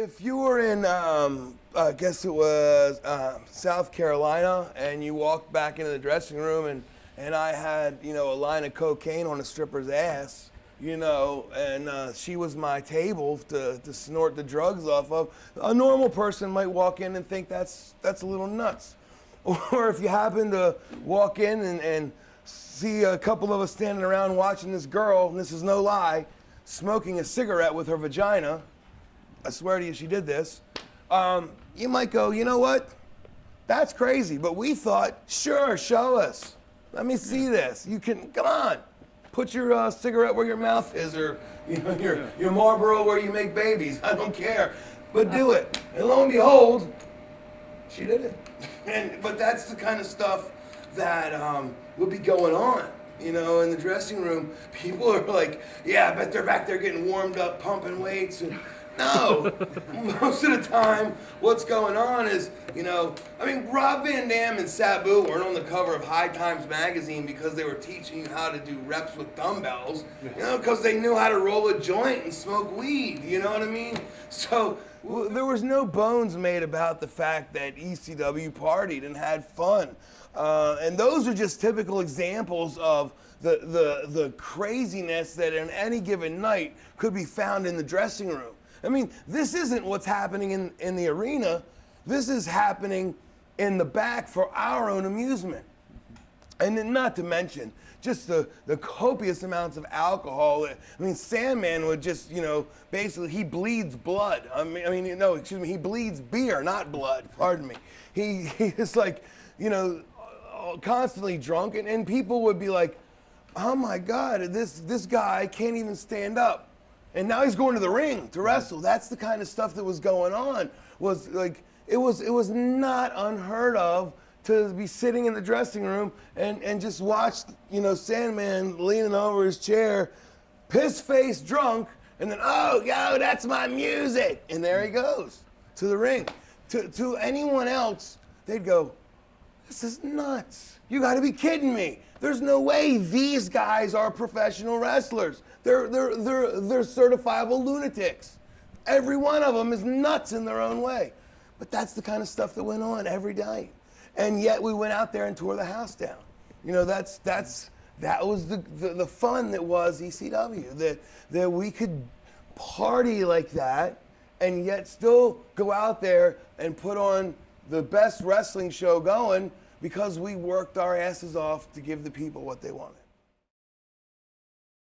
If you were in, I guess it was South Carolina, and you walked back into the dressing room, and I had, a line of cocaine on a stripper's ass, and she was my table to snort the drugs off of, a normal person might walk in and think that's a little nuts. Or if you happen to walk in and see a couple of us standing around watching this girl, and this is no lie, smoking a cigarette with her vagina, I swear to you she did this, you might go, you know what? That's crazy, but we thought, sure, show us. Let me see this. You can, come on. Put your cigarette where your mouth is, or your Marlboro where you make babies. I don't care, but do it. And lo and behold, she did it. But that's the kind of stuff that would be going on, in the dressing room. People are like, yeah, I bet they're back there getting warmed up, pumping weights. And no, most of the time, what's going on is, Rob Van Dam and Sabu weren't on the cover of High Times magazine because they were teaching you how to do reps with dumbbells, because they knew how to roll a joint and smoke weed, you know what I mean? So there was no bones made about the fact that ECW partied and had fun. And those are just typical examples of the craziness that in any given night could be found in the dressing room. I mean, this isn't what's happening in the arena. This is happening in the back for our own amusement. And then not to mention just the copious amounts of alcohol. Sandman would just, basically he bleeds blood. He bleeds beer, not blood, pardon me. He is like, constantly drunk, and people would be like, oh my God, this guy can't even stand up. And now he's going to the ring to wrestle. That's the kind of stuff that was going on. Was like it was not unheard of to be sitting in the dressing room and just watch, Sandman leaning over his chair, piss-faced drunk, and then, oh, yo, that's my music. And there he goes to the ring. To anyone else, they'd go, this is nuts. You got to be kidding me. There's no way these guys are professional wrestlers. They're certifiable lunatics. Every one of them is nuts in their own way. But that's the kind of stuff that went on every night. And yet we went out there and tore the house down. That was the fun that was ECW. That we could party like that and yet still go out there and put on the best wrestling show going, because we worked our asses off to give the people what they wanted.